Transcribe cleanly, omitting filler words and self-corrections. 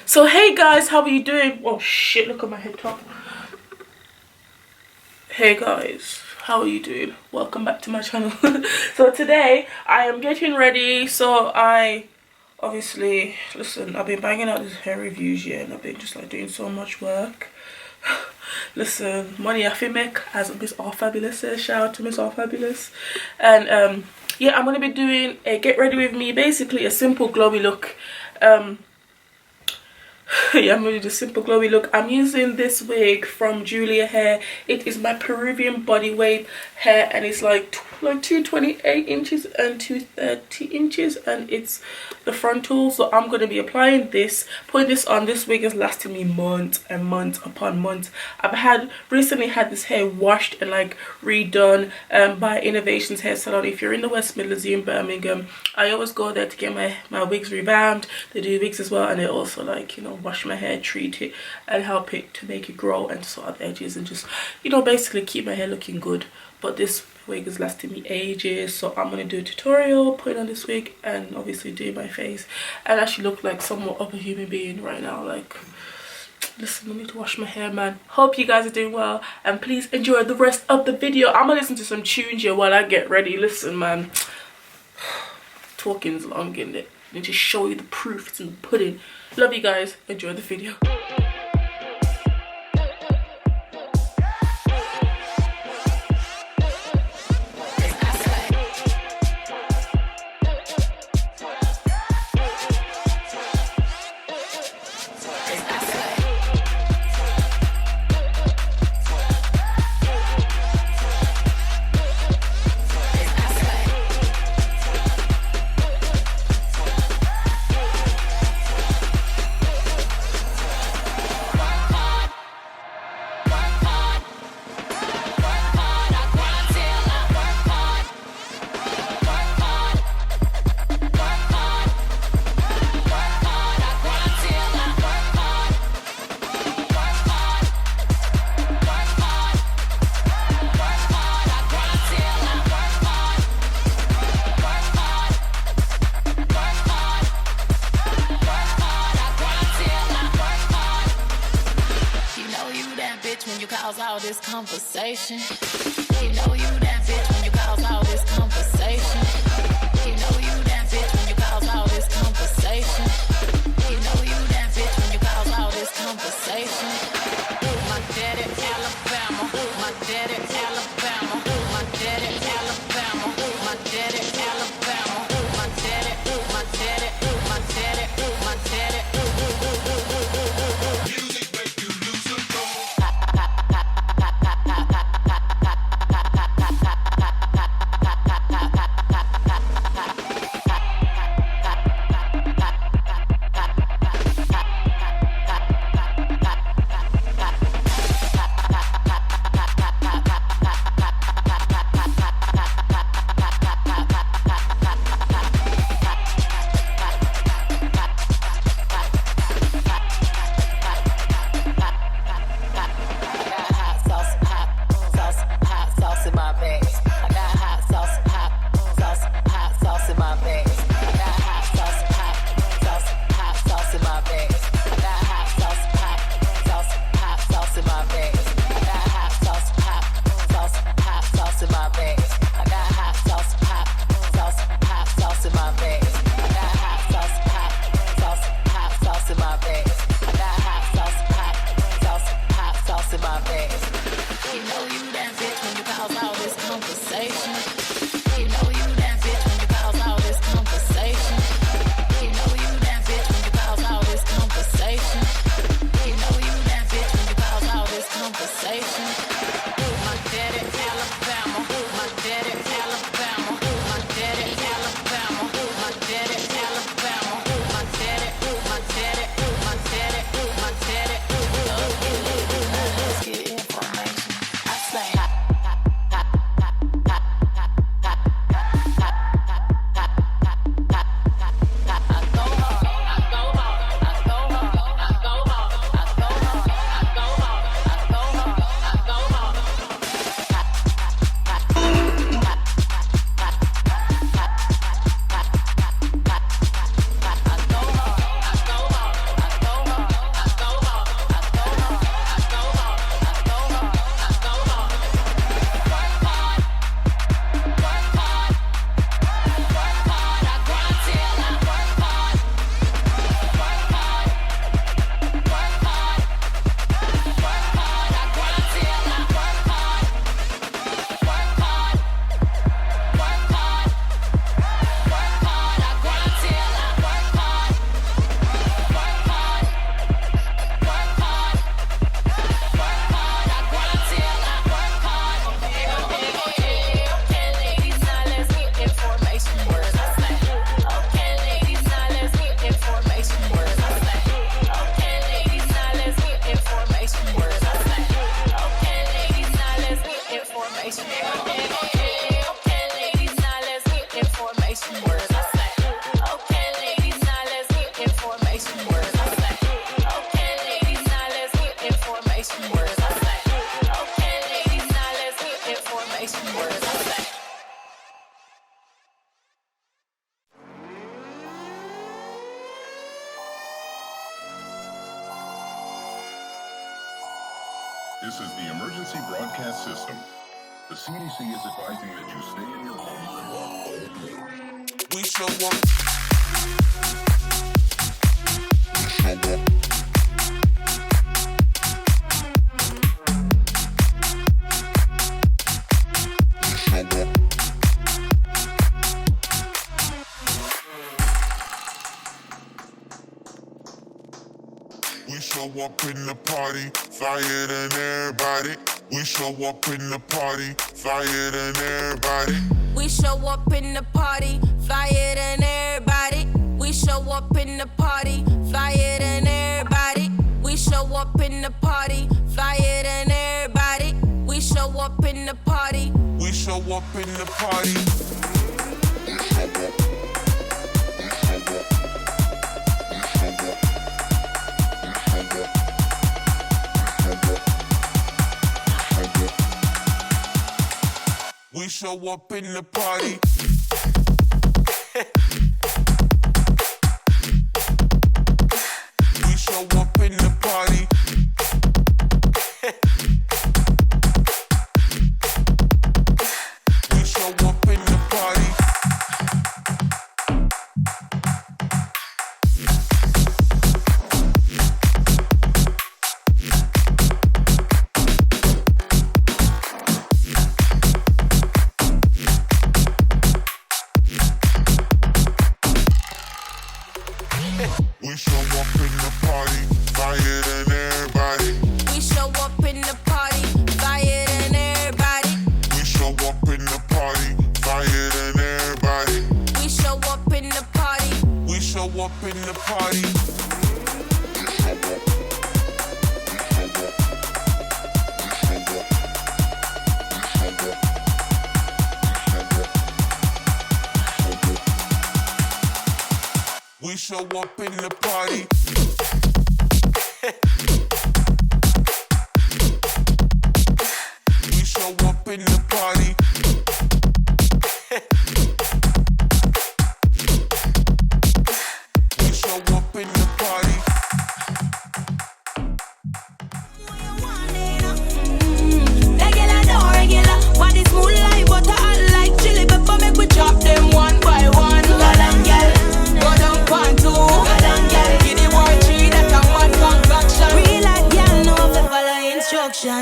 So hey guys, how are you doing? Oh shit, look at my head top. Hey guys, how are you doing? Welcome back to my channel. So today I am getting ready. So I obviously, listen, I've been banging out these hair reviews, yeah, and I've been just like doing so much work. Listen, money I feel make, as Miss All Fabulous says. Shout out to Miss All Fabulous. And yeah, I'm gonna be doing a get ready with me, basically a simple glowy look. Yeah, I'm gonna do a simple glowy look. I'm using this wig from Julia Hair. It is my Peruvian body wave hair, and it's like 228 inches and 230 inches, and it's the frontal. So I'm going to be applying this, putting this on. This wig is lasting me months and months upon months. I've recently had this hair washed and like redone by Innovations Hair Salon. If you're in the West Midlands in Birmingham, I always go there to get my wigs revamped. They do wigs as well, and they also, like, you know, wash my hair, treat it, and help it to make it grow and sort out the edges, and just, you know, basically keep my hair looking good. But this wig is lasting me ages, so I'm gonna do a tutorial, put on this wig, and obviously do my face, and actually look like somewhat of a human being right now. Like, listen, I need to wash my hair, man. Hope you guys are doing well, and please enjoy the rest of the video. I'm gonna listen to some tunes here while I get ready. Listen, man, talking's long, isn't it? I need to show you the proof. It's in the pudding. Love you guys. Enjoy the video. All this conversation. You know you that bitch when you cause all this conversation. You know you that bitch when you cause all this conversation. You know you that bitch when you cause all this conversation. My daddy Alabama, my daddy Alabama, my daddy Alabama, my daddy Alabama, my daddy, my daddy, my daddy, my daddy. Music make you lose control. This is the emergency broadcast system. The CDC is advising that you stay in your home. We show up. We show up in the party, flyer than everybody. We show up in the party, flyer than everybody. We show up in the party, flyer than everybody. We show up in the party, flyer than everybody. We show up in the party, flyer than everybody. We show up in the party. We show up in the party. We show up in the party. We show up in the party. We show up in the party. We show up in the party, flyer than everybody. We show up in the party, flyer than everybody. We show up in the party, flyer than everybody. We show up in the party. We show up in the party. We show up in the party. We show up in the party. We show up in the party. Regular, no regular. Body smooth like butter, hot like chili pepper. Make we chop them one by one. Galang girl, go down pan two. Galang girl, give the war three that a mad concoction. Real like girl, know if you follow instruction.